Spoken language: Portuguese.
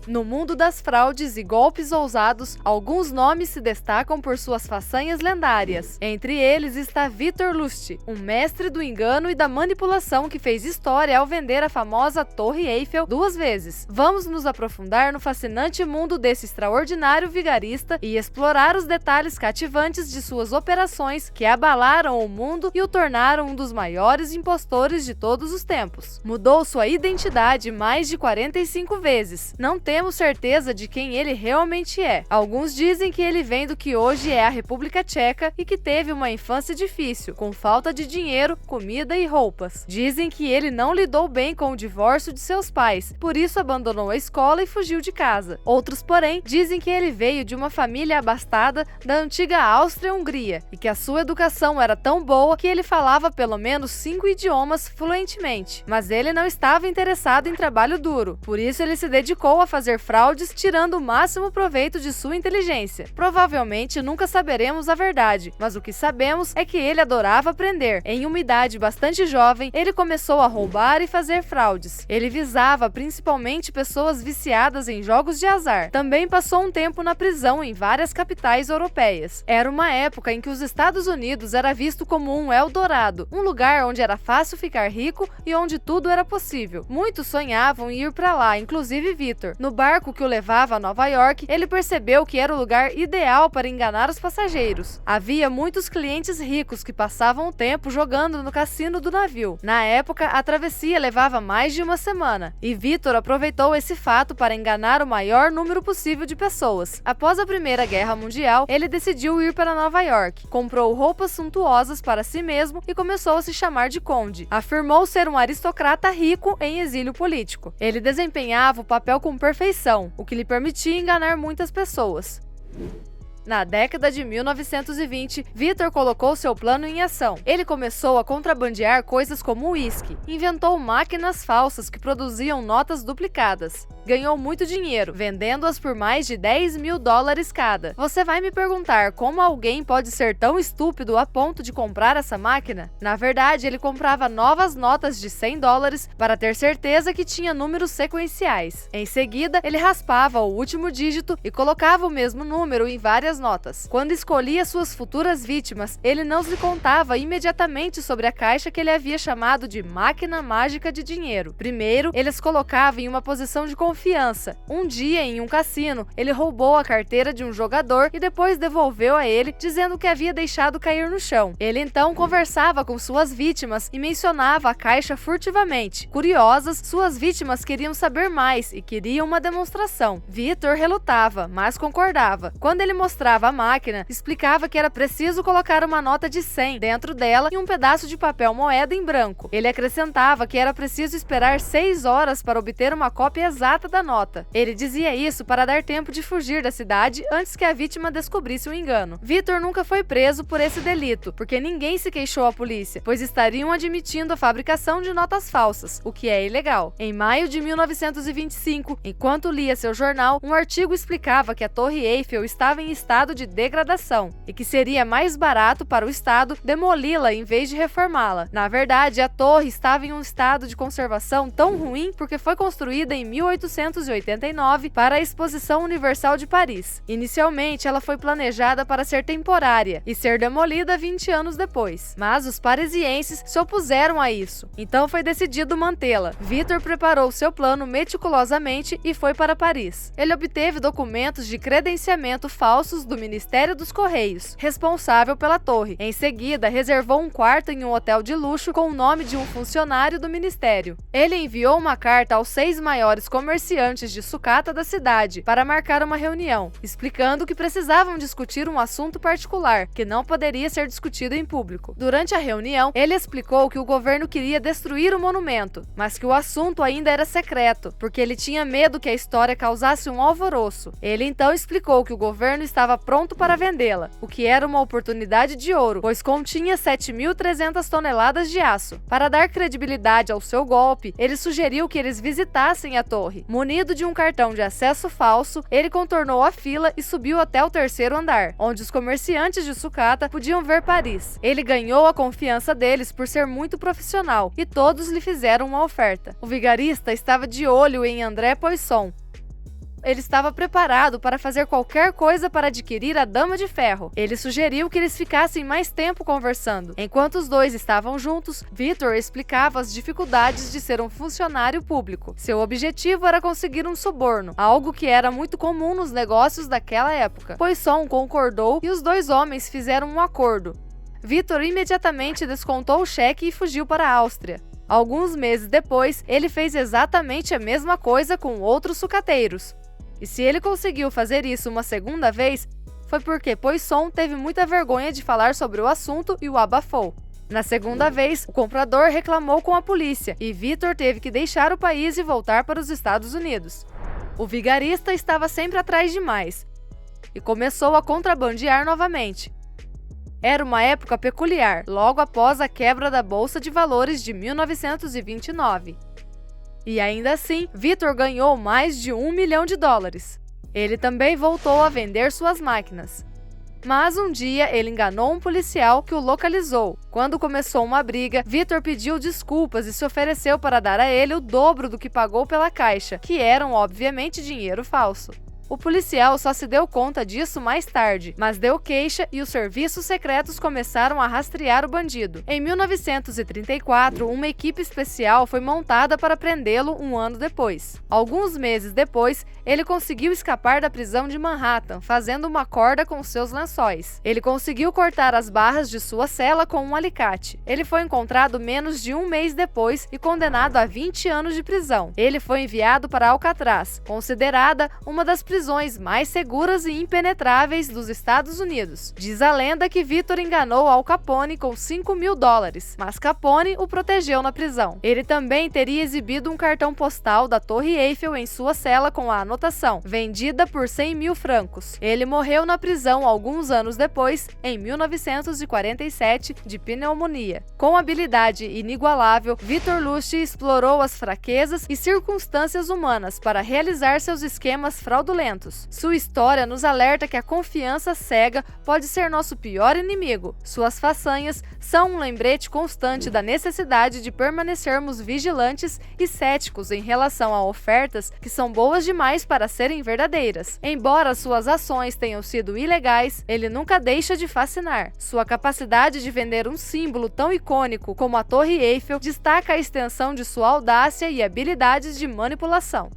No mundo das fraudes e golpes ousados, alguns nomes se destacam por suas façanhas lendárias. Entre eles está Victor Lust, um mestre do engano e da manipulação que fez história ao vender a famosa Torre Eiffel 2 vezes. Vamos nos aprofundar no fascinante mundo desse extraordinário vigarista e explorar os detalhes cativantes de suas operações que abalaram o mundo e o tornaram um dos maiores impostores de todos os tempos. Mudou sua identidade mais de 45 vezes. Não temos certeza de quem ele realmente é. Alguns dizem que ele vem do que hoje é a República Tcheca e que teve uma infância difícil, com falta de dinheiro, comida e roupas. Dizem que ele não lidou bem com o divórcio de seus pais, por isso abandonou a escola e fugiu de casa. Outros, porém, dizem que ele veio de uma família abastada da antiga Áustria-Hungria e que a sua educação era tão boa que ele falava pelo menos 5 idiomas fluentemente. Mas ele não estava interessado em trabalho duro, por isso ele se dedicou a fazer fraudes, tirando o máximo proveito de sua inteligência. Provavelmente nunca saberemos a verdade, mas o que sabemos é que ele adorava aprender. Em uma idade bastante jovem, ele começou a roubar e fazer fraudes. Ele visava principalmente pessoas viciadas em jogos de azar. Também passou um tempo na prisão em várias capitais europeias. Era uma época em que os Estados Unidos era visto como um Eldorado, um lugar onde era fácil ficar rico e onde tudo era possível. Muitos sonhavam em ir para lá, inclusive Victor. No barco que o levava a Nova York, ele percebeu que era o lugar ideal para enganar os passageiros. Havia muitos clientes ricos que passavam o tempo jogando no cassino do navio. Na época, a travessia levava mais de uma semana, e Victor aproveitou esse fato para enganar o maior número possível de pessoas. Após a Primeira Guerra Mundial, ele decidiu ir para Nova York, comprou roupas suntuosas para si mesmo e começou a se chamar de Conde. Afirmou ser um aristocrata rico em exílio político. Ele desempenhava o papel com perfeição, o que lhe permitia enganar muitas pessoas. Na década de 1920, Victor colocou seu plano em ação. Ele começou a contrabandear coisas como uísque, inventou máquinas falsas que produziam notas duplicadas. Ganhou muito dinheiro, vendendo-as por mais de $10.000 cada. Você vai me perguntar como alguém pode ser tão estúpido a ponto de comprar essa máquina? Na verdade, ele comprava novas notas de $100 para ter certeza que tinha números sequenciais. Em seguida, ele raspava o último dígito e colocava o mesmo número em várias notas. Quando escolhia suas futuras vítimas, ele não lhe contava imediatamente sobre a caixa que ele havia chamado de máquina mágica de dinheiro. Primeiro, ele as colocava em uma posição de confiança. Um dia, em um cassino, ele roubou a carteira de um jogador e depois devolveu a ele, dizendo que havia deixado cair no chão. Ele então conversava com suas vítimas e mencionava a caixa furtivamente. Curiosas, suas vítimas queriam saber mais e queriam uma demonstração. Victor relutava, mas concordava. Quando ele mostrava a máquina, explicava que era preciso colocar uma nota de 100 dentro dela e um pedaço de papel moeda em branco. Ele acrescentava que era preciso esperar 6 horas para obter uma cópia exata da nota. Ele dizia isso para dar tempo de fugir da cidade antes que a vítima descobrisse o engano. Victor nunca foi preso por esse delito, porque ninguém se queixou à polícia, pois estariam admitindo a fabricação de notas falsas, o que é ilegal. Em maio de 1925, enquanto lia seu jornal, um artigo explicava que a Torre Eiffel estava em estado de degradação e que seria mais barato para o Estado demoli-la em vez de reformá-la. Na verdade, a torre estava em um estado de conservação tão ruim porque foi construída em 1889 para a Exposição Universal de Paris. Inicialmente, ela foi planejada para ser temporária e ser demolida 20 anos depois, mas os parisienses se opuseram a isso, então foi decidido mantê-la. Victor preparou seu plano meticulosamente e foi para Paris. Ele obteve documentos de credenciamento falsos do Ministério dos Correios, responsável pela torre. Em seguida, reservou um quarto em um hotel de luxo com o nome de um funcionário do ministério. Ele enviou uma carta aos 6 maiores comerciantes de sucata da cidade para marcar uma reunião, explicando que precisavam discutir um assunto particular, que não poderia ser discutido em público. Durante a reunião, ele explicou que o governo queria destruir o monumento, mas que o assunto ainda era secreto, porque ele tinha medo que a história causasse um alvoroço. Ele então explicou que o governo estava pronto para vendê-la, o que era uma oportunidade de ouro, pois continha 7.300 toneladas de aço. Para dar credibilidade ao seu golpe, ele sugeriu que eles visitassem a torre. Munido de um cartão de acesso falso, ele contornou a fila e subiu até o 3º andar, onde os comerciantes de sucata podiam ver Paris. Ele ganhou a confiança deles por ser muito profissional, e todos lhe fizeram uma oferta. O vigarista estava de olho em André Poisson. ele estava preparado para fazer qualquer coisa para adquirir a Dama de Ferro. Ele sugeriu que eles ficassem mais tempo conversando. Enquanto os dois estavam juntos, Victor explicava as dificuldades de ser um funcionário público. Seu objetivo era conseguir um suborno, algo que era muito comum nos negócios daquela época. Poisson concordou e os dois homens fizeram um acordo. Victor imediatamente descontou o cheque e fugiu para a Áustria. Alguns meses depois, ele fez exatamente a mesma coisa com outros sucateiros. E se ele conseguiu fazer isso uma segunda vez, foi porque Poisson teve muita vergonha de falar sobre o assunto e o abafou. Na segunda vez, o comprador reclamou com a polícia e Victor teve que deixar o país e voltar para os Estados Unidos. O vigarista estava sempre atrás de mais e começou a contrabandear novamente. Era uma época peculiar, logo após a quebra da Bolsa de Valores de 1929. E ainda assim, Victor ganhou mais de $1 milhão. Ele também voltou a vender suas máquinas. Mas um dia ele enganou um policial que o localizou. Quando começou uma briga, Victor pediu desculpas e se ofereceu para dar a ele o dobro do que pagou pela caixa, que eram obviamente dinheiro falso. O policial só se deu conta disso mais tarde, mas deu queixa e os serviços secretos começaram a rastrear o bandido. Em 1934, uma equipe especial foi montada para prendê-lo um ano depois. Alguns meses depois, ele conseguiu escapar da prisão de Manhattan, fazendo uma corda com seus lençóis. Ele conseguiu cortar as barras de sua cela com um alicate. Ele foi encontrado menos de um mês depois e condenado a 20 anos de prisão. Ele foi enviado para Alcatraz, considerada uma das prisões mais seguras e impenetráveis dos Estados Unidos. Diz a lenda que Victor enganou Al Capone com $5 mil, mas Capone o protegeu na prisão. Ele também teria exibido um cartão postal da Torre Eiffel em sua cela com a anotação, vendida por 100 mil francos. Ele morreu na prisão alguns anos depois, em 1947, de pneumonia. Com habilidade inigualável, Victor Lust explorou as fraquezas e circunstâncias humanas para realizar seus esquemas fraudulentos. Sua história nos alerta que a confiança cega pode ser nosso pior inimigo. Suas façanhas são um lembrete constante da necessidade de permanecermos vigilantes e céticos em relação a ofertas que são boas demais para serem verdadeiras. Embora suas ações tenham sido ilegais, ele nunca deixa de fascinar. Sua capacidade de vender um símbolo tão icônico como a Torre Eiffel destaca a extensão de sua audácia e habilidades de manipulação.